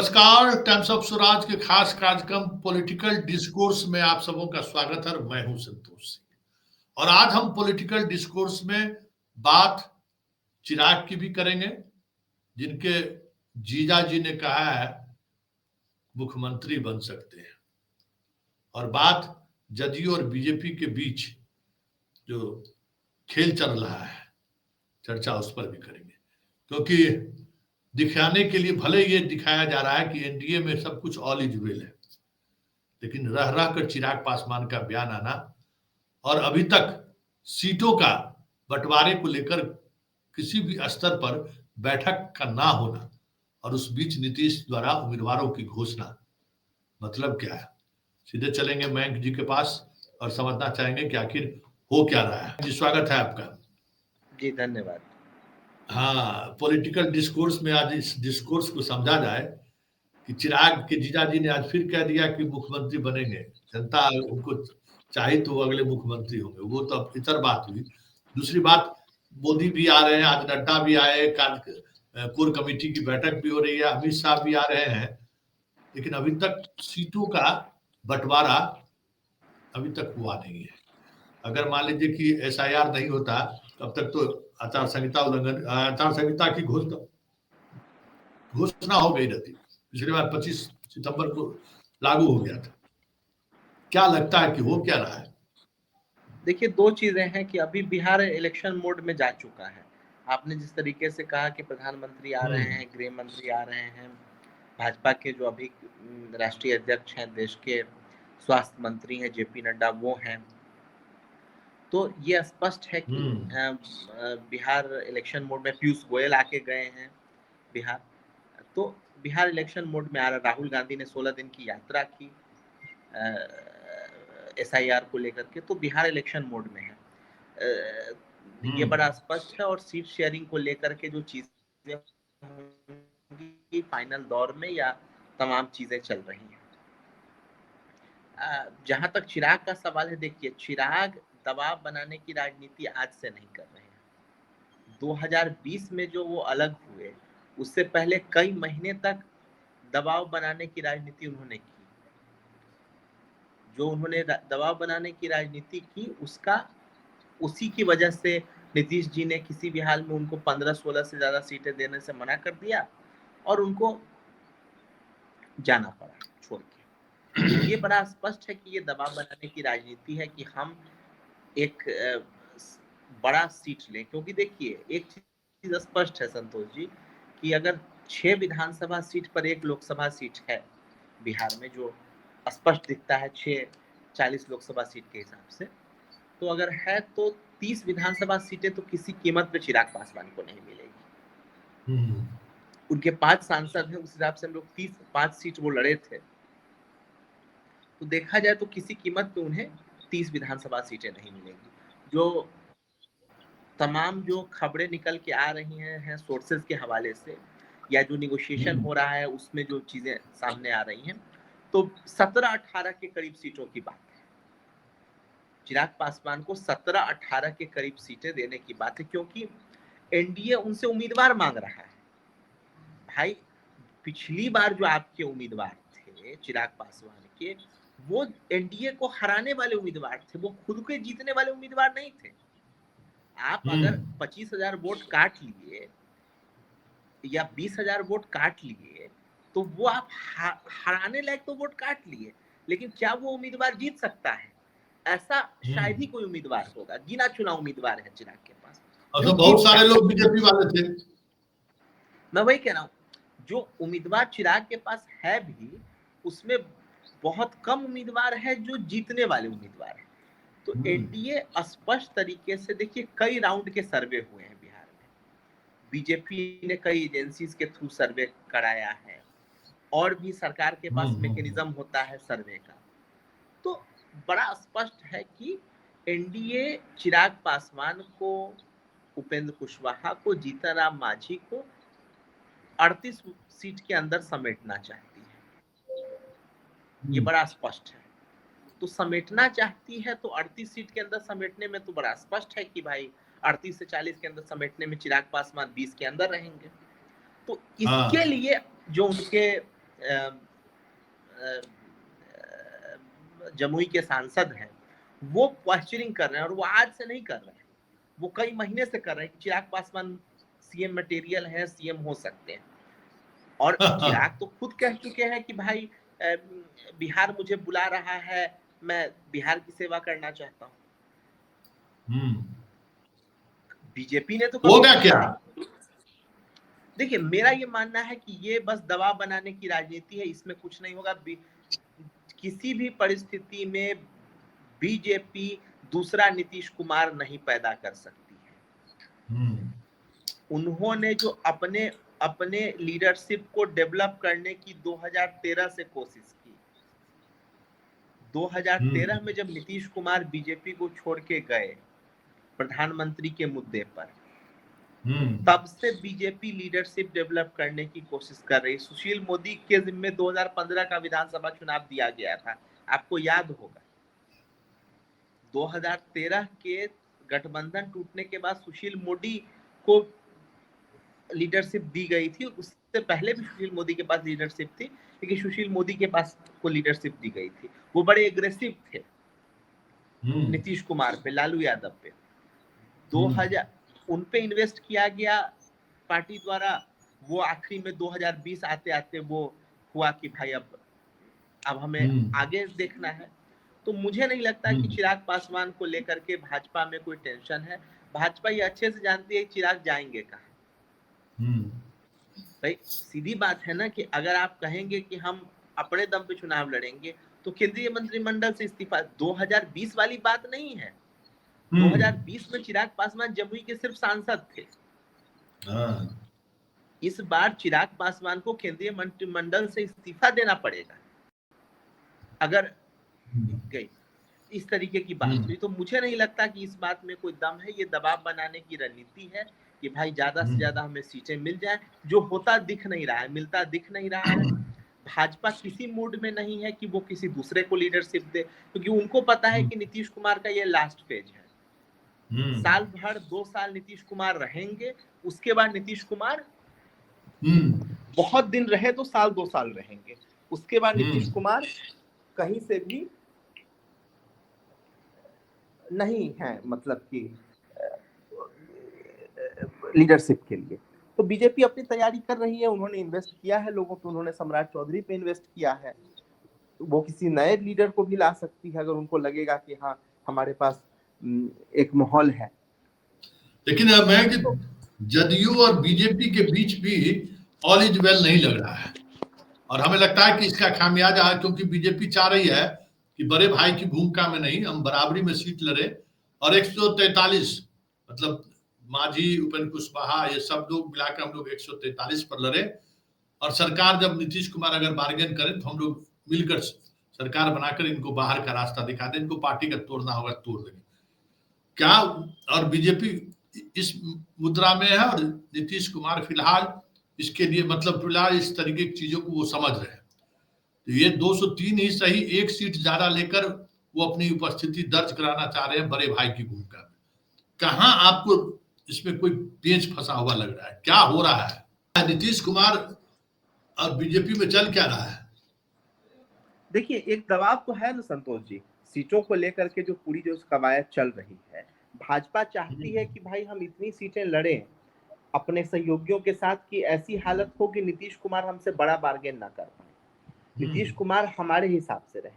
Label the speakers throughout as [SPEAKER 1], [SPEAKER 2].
[SPEAKER 1] नमस्कार। Times of Swaraj के खास कार्यक्रम पॉलिटिकल डिस्कोर्स में आप सबों का स्वागत है। मैं हूं संतोष सिंह और आज हम पॉलिटिकल डिस्कोर्स में बात चिराग की भी करेंगे, जिनके जीजा जी ने कहा है मुख्यमंत्री बन सकते हैं, और बात जदयू और बीजेपी के बीच जो खेल चल रहा है, चर्चा उस पर भी करेंगे। क्योंकि दिखाने के लिए भले ये दिखाया जा रहा है कि एनडीए में सब कुछ ऑल इज वेल है, लेकिन रह रह कर चिराग पासवान का बयान आना और अभी तक सीटों का बंटवारे को लेकर किसी भी स्तर पर बैठक का ना होना और उस बीच नीतीश द्वारा उम्मीदवारों की घोषणा, मतलब क्या है। सीधे चलेंगे मयंक जी के पास और समझना चाहेंगे कि आखिर हो क्या रहा है। जी, स्वागत है आपका।
[SPEAKER 2] जी, धन्यवाद।
[SPEAKER 1] हाँ, पॉलिटिकल डिस्कोर्स में आज इस डिस्कोर्स को समझा जाए कि चिराग के जीजा जी ने आज फिर कह दिया कि मुख्यमंत्री बनेंगे। जनता उनको चाहे तो वो अगले मुख्यमंत्री होंगे, वो तो अब इतर बात हुई। दूसरी बात, मोदी भी आ रहे हैं, आज नड्डा भी आए, कोर कमेटी की बैठक भी हो रही है, अमित शाह भी आ रहे हैं, लेकिन अभी तक सीटों का बंटवारा अभी तक हुआ नहीं है। अगर मान लीजिए कि एसआईआर नहीं होता, तब तक तो आचार संहिता उल्लंघन, आचार संहिता की घोषणा हो गई रहती। पिछली बार 25 सितंबर को लागू हो गया था। क्या लगता है कि हो क्या रहा है?
[SPEAKER 2] देखिए, दो चीजें हैं कि अभी बिहार इलेक्शन मोड में जा चुका है। आपने जिस तरीके से कहा कि प्रधानमंत्री आ रहे हैं, गृह मंत्री आ रहे हैं, भाजपा के जो अभी राष्ट्रीय अध्यक्ष हैं, देश के स्वास्थ्य मंत्री हैं जेपी नड्डा, वो हैं। तो ये स्पष्ट है कि बिहार इलेक्शन मोड में पीयूष गोयल आके गए हैं बिहार। तो बिहार इलेक्शन मोड में आ रहा। राहुल गांधी ने 16 दिन की यात्रा की एसआईआर को लेकर के, तो बिहार इलेक्शन मोड में है। ये बड़ा स्पष्ट है। और सीट शेयरिंग को लेकर के जो चीजें फाइनल दौर में या तमाम चीजें चल रही हैं। जहां तक चिराग का सवाल है, देखिए, चिराग दबाव बनाने की राजनीति आज से नहीं कर रहे हैं। 2020 में जो वो अलग हुए, उससे पहले कई महीने तक दबाव बनाने की राजनीति उन्होंने की। जो उन्होंने दबाव बनाने की राजनीति की, उसी की वजह से नीतीश जी ने किसी भी हाल में उनको 15-16 से ज्यादा सीटें देने से मना कर दिया और उनको जाना पड़ा छोड़ के। ये बड़ा स्पष्ट है कि ये दबाव बनाने की राजनीति है कि हम एक बड़ा सीट लें। क्योंकि देखिए, एक चीज स्पष्ट है संतोष जी कि अगर 6 विधानसभा सीट पर 1 लोकसभा सीट है बिहार में, जो स्पष्ट दिखता है 40 लोकसभा सीट के हिसाब से, तो अगर है तो 30 विधानसभा सीटें तो किसी कीमत पे चिराग पासवान को नहीं मिलेगी। उनके 5 सांसद हैं, उस हिसाब से हम लोग 5 सीट वो लड़े थे, तो देखा जाए तो किसी कीमत पे उन्हें 30 विधानसभा सीटें नहीं मिलेंगी। जो तमाम जो खबरें निकल के आ रही हैं सोर्सेज के हवाले से, या जो निगोशिएशन हो रहा है उसमें जो चीजें सामने आ रही हैं, तो 17-18 के करीब सीटों की बात है। चिराग पासवान को 17-18 के करीब सीटें देने की बात है, क्योंकि एनडीए उनसे उम्मीदवार मांग रहा है। भाई, पिछली बार जो आपके उम्मीदवार थे चिराग पासवान के, वो एनडीए को हराने वाले उम्मीदवार थे, वो खुद के जीतने वाले उम्मीदवार नहीं थे। आप अगर 25,000 वोट काट लिए या 20,000 वोट काट लिए, तो वो आप हराने लायक तो वोट काट लिए, लेकिन क्या वो उम्मीदवार जीत सकता है? ऐसा शायद ही कोई उम्मीदवार होगा। गिना चुना उम्मीदवार है चिराग के पास।
[SPEAKER 1] तो बहुत सारे लोग बीजेपी वाले थे।
[SPEAKER 2] मैं वही कह रहा हूँ, जो उम्मीदवार चिराग के पास है भी, उसमें बहुत कम उम्मीदवार है जो जीतने वाले उम्मीदवार है। तो एनडीए स्पष्ट तरीके से, देखिए, कई राउंड के सर्वे हुए हैं बिहार में। बीजेपी ने कई एजेंसीज के थ्रू सर्वे कराया है, और भी सरकार के पास मैकेनिज्म होता है सर्वे का। तो बड़ा स्पष्ट है कि एनडीए चिराग पासवान को, उपेंद्र कुशवाहा को, जीतन राम मांझी को 38 सीट के अंदर समेटना चाहती है। ये बड़ा स्पष्ट है। तो समेटना चाहती है तो 38 सीट के अंदर समेटने में तो बड़ा स्पष्ट है कि भाई 38 से 40 के अंदर समेटने में चिराग पासवान 20 के अंदर रहेंगे। तो इसके लिए जो उनके जमुई के सांसद हैं, वो क्वेश्चनिंग कर रहे हैं, और वो आज से नहीं कर रहे हैं, वो कई महीने से कर रहे हैं कि चिराग पासवान सीएम मटेरियल है, सीएम हो सकते हैं। और चिराग तो खुद कह चुके हैं कि भाई बिहार मुझे बुला रहा है, मैं बिहार की सेवा करना चाहता हूँ। बीजेपी ने तो
[SPEAKER 1] होगा क्या?
[SPEAKER 2] देखिए, मेरा ये मानना है कि ये बस दबाव बनाने की राजनीति है, इसमें कुछ नहीं होगा। किसी भी परिस्थिति में बीजेपी दूसरा नीतीश कुमार नहीं पैदा कर सकती है। उन्होंने जो अपने अपने लीडरशिप को डेवलप करने की 2013 से कोशिश की, 2013 में जब नीतीश कुमार बीजेपी को छोड़ के गए प्रधानमंत्री के मुद्दे पर, तब से बीजेपी लीडरशिप डेवलप करने की कोशिश कर रही। सुशील मोदी के जिम्मे 2015 का विधानसभा चुनाव दिया गया था, आपको याद होगा। 2013 के गठबंधन टूटने के बाद सुशील मोदी को लीडरशिप दी गई थी, उससे पहले भी सुशील मोदी के पास लीडरशिप थी, लेकिन सुशील मोदी के पास को लीडरशिप दी गई थी। वो बड़े एग्रेसिव थे नीतीश कुमार पे, लालू यादव पे। 2000 उन पे इन्वेस्ट किया गया पार्टी द्वारा। वो आखिरी में 2020 आते आते वो हुआ कि भाई अब हमें आगे देखना है। तो मुझे नहीं लगता कि चिराग पासवान को लेकर के भाजपा में कोई टेंशन है। भाजपा ये अच्छे से जानती है चिराग जाएंगे कहाँ। भाई सीधी बात है ना कि अगर आप कहेंगे कि हम अपने दम पे चुनाव लड़ेंगे, तो केंद्रीय मंत्रिमंडल से इस्तीफा 2020 वाली बात नहीं है। 2020 में चिराग पासवान जमुई के सिर्फ सांसद थे। इस बार चिराग पासवान को केंद्रीय मंत्रिमंडल से इस्तीफा देना पड़ेगा अगर इस तरीके की बात हुई। तो मुझे नहीं लगता कि इस बात में कोई दम है। ये दबाव बनाने की रणनीति है कि भाई ज्यादा से ज्यादा हमें सीटें मिल जाए, जो होता दिख नहीं रहा है, मिलता दिख नहीं रहा है। भाजपा किसी मूड में नहीं है कि वो किसी दूसरे को लीडरशिप दे, क्योंकि उनको पता है कि नीतीश कुमार का ये लास्ट फेज है। साल भर 2 साल नीतीश कुमार रहेंगे, उसके बाद नीतीश कुमार बहुत दिन रहे तो साल 2 साल रहेंगे, उसके बाद नीतीश कुमार कहीं से भी नहीं है, मतलब कि लीडरशिप के लिए। तो बीजेपी अपनी तैयारी कर रही है, उन्होंने इन्वेस्ट किया है लोगों पे, उन्होंने सम्राट चौधरी पे इन्वेस्ट किया है। वो किसी नए लीडर को भी ला सकती है अगर उनको लगेगा कि हाँ हमारे पास एक माहौल है।
[SPEAKER 1] लेकिन मैं कि जदयू और बीजेपी के बीच भी ऑल इज वेल नहीं लग रहा है, और हमें लगता है कि इसका खामियाजा है, क्योंकि बीजेपी चाह रही है कि बड़े भाई की भूमिका में नहीं, हम बराबरी में सीट लड़े और 143 मतलब मांझी, उपेंद्र कुशवाहा, ये सब लोग मिलाकर हम लोग 143 पर लड़े, और सरकार जब नीतीश कुमार अगर बार्गेन करें तो हम लोग मिलकर सरकार बनाकर इनको बाहर का रास्ता दिखा दें, इनको पार्टी का तोड़ना होगा तोड़ देंगे क्या। और बीजेपी इस मुद्रा में है, और नीतीश कुमार फिलहाल इसके लिए मतलब फिलहाल इस तरीके की चीजों को वो समझ रहे हैं। तो ये 203 ही सही, एक सीट ज्यादा लेकर वो अपनी उपस्थिति दर्ज कराना चाह रहे हैं बड़े भाई की भूमिका में। कहाँ आपको इसमें कोई पेंच फंसा हुआ लग रहा है? क्या हो रहा है नीतीश कुमार और बीजेपी में चल क्या रहा है?
[SPEAKER 2] देखिए, एक दबाव तो है ना संतोष जी, सीटों को लेकर के जो पूरी जो कवायद चल रही है। भाजपा चाहती है कि भाई हम इतनी सीटें लड़ें अपने सहयोगियों के साथ कि ऐसी हालत हो कि नीतीश कुमार हमसे बड़ा बार्गेन ना कर पाए, नीतीश कुमार हमारे हिसाब से रहे।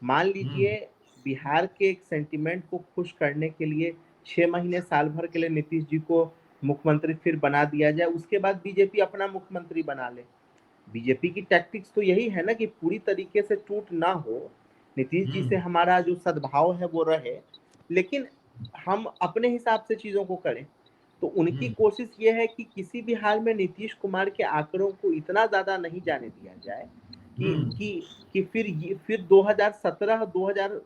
[SPEAKER 2] मान लीजिए बिहार के एक सेंटिमेंट को खुश करने के लिए 6 महीने साल भर के लिए नीतीश जी को मुख्यमंत्री फिर बना दिया जाए, उसके बाद बीजेपी अपना मुख्यमंत्री बना ले। बीजेपी की टैक्टिक्स तो यही है ना कि पूरी तरीके से टूट ना हो, नीतीश जी से हमारा जो सद्भाव है वो रहे, लेकिन हम अपने हिसाब से चीजों को करें। तो उनकी कोशिश ये है कि किसी भी हाल में नीतीश कुमार के आंकड़ों को इतना ज्यादा नहीं जाने दिया जाए कि फिर 2017 2000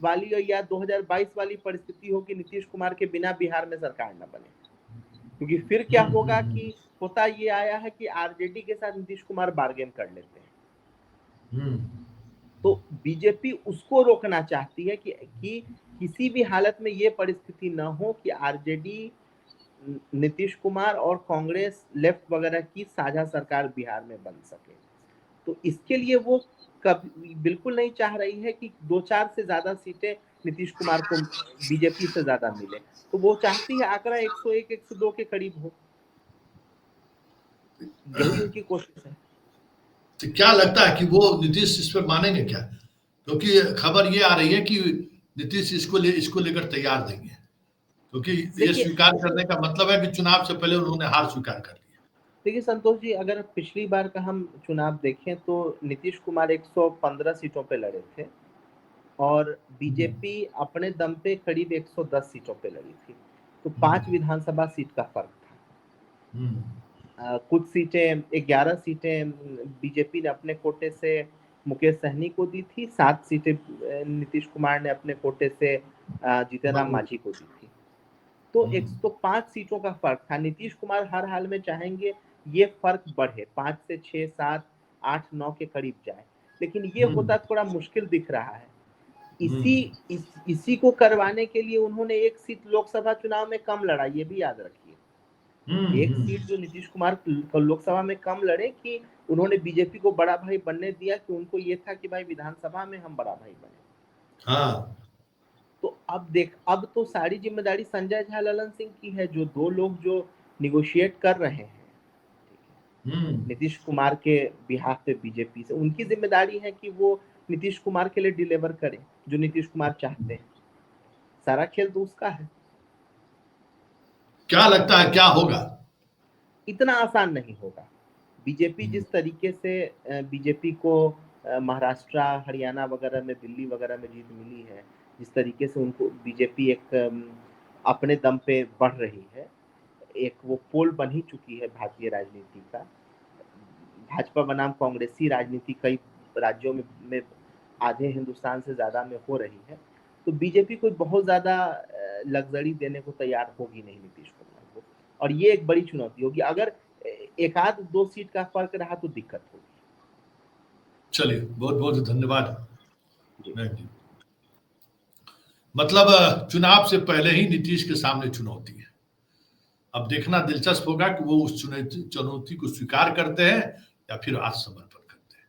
[SPEAKER 2] वाली या 2022 वाली परिस्थिति हो कि नीतीश कुमार के बिना बिहार में सरकार न बने। क्योंकि फिर क्या होगा कि होता ये आया है कि आरजेडी के साथ नीतीश कुमार बार्गेन कर लेते हैं। तो बीजेपी उसको रोकना चाहती है कि किसी भी हालत में ये परिस्थिति न हो कि आरजेडी, नीतीश कुमार और कांग्रेस लेफ्ट वगैरह की साझा सरकार बिहार में बन सके। तो इसके लिए वो कभी बिल्कुल नहीं चाह रही है कि 2-4 से ज़्यादा सीटें नीतीश कुमार को बीजेपी से ज़्यादा मिले। तो वो चाहती है आंकड़ा 101, 102 के करीब हो। यही उनकी कोशिश है।
[SPEAKER 1] तो क्या लगता है कि वो नीतीश इस पर मानेंगे क्या? क्योंकि खबर ये आ रही है कि नीतीश इसको लेकर तैयार नहीं है, क्योंकि ये
[SPEAKER 2] देखिए
[SPEAKER 1] स्वीकार करने का मतलब है कि चुनाव से पहले उन्होंने हार स्वीकार कर ली है।
[SPEAKER 2] देखिए संतोष जी, अगर पिछली बार का हम चुनाव देखें तो नीतीश कुमार 115 सीटों पे लड़े थे और बीजेपी अपने दम पे करीब 110 सीटों पे लड़ी थी। तो 5 विधानसभा सीट का फर्क था। कुछ सीटें 11 सीटें बीजेपी ने अपने कोटे से मुकेश सहनी को दी थी, 7 सीटें नीतीश कुमार ने अपने कोटे से जीतनराम मांझी को दी थी। तो 105 सीटों का फर्क था। नीतीश कुमार हर हाल में चाहेंगे ये फर्क बढ़े, 5 से 6, 7, 8, 9 के करीब जाए, लेकिन ये होता थोड़ा मुश्किल दिख रहा है। इसी को करवाने के लिए उन्होंने एक सीट लोकसभा चुनाव में कम लड़ा, ये भी याद रखिए। एक सीट जो नीतीश कुमार लोकसभा में कम लड़े कि उन्होंने बीजेपी को बड़ा भाई बनने दिया, कि उनको ये था कि भाई विधानसभा में हम बड़ा भाई बने।
[SPEAKER 1] हाँ।
[SPEAKER 2] तो अब तो सारी जिम्मेदारी संजय झा, ललन सिंह की है, जो 2 लोग जो निगोशिएट कर रहे हैं नीतीश कुमार के बिहाफ पे बीजेपी से, उनकी जिम्मेदारी है कि वो नीतीश कुमार के लिए डिलीवर करें जो नीतीश कुमार चाहते हैं। सारा खेल तो उसका है।
[SPEAKER 1] क्या लगता है क्या होगा?
[SPEAKER 2] इतना आसान नहीं होगा। बीजेपी जिस तरीके से बीजेपी को महाराष्ट्र, हरियाणा वगैरह में, दिल्ली वगैरह में जीत मिली है, जिस तरीके से उनको बीजेपी एक अपने दम पे बढ़ रही है, एक वो पोल बन ही चुकी है भारतीय राजनीति का। भाजपा बनाम कांग्रेसी राजनीति कई राज्यों में आधे हिंदुस्तान से ज्यादा में हो रही है। तो बीजेपी कोई बहुत ज्यादा लग्जरी देने को तैयार होगी नहीं नीतीश कुमार को, और ये एक बड़ी चुनौती होगी। अगर एक आध 2 सीट का फर्क रहा तो दिक्कत होगी।
[SPEAKER 1] चलिए, बहुत बहुत धन्यवाद।
[SPEAKER 2] जी।
[SPEAKER 1] मतलब चुनाव से पहले ही नीतीश के सामने चुनौती है। अब देखना दिलचस्प होगा कि वो उस चुनौती को स्वीकार करते हैं या फिर आत्मसमर्पण करते हैं।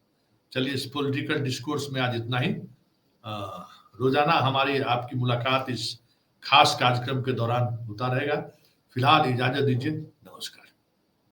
[SPEAKER 1] चलिए, इस पॉलिटिकल डिस्कोर्स में आज इतना ही। रोजाना हमारी आपकी मुलाकात इस खास कार्यक्रम के दौरान होता रहेगा। फिलहाल इजाजत दीजिए।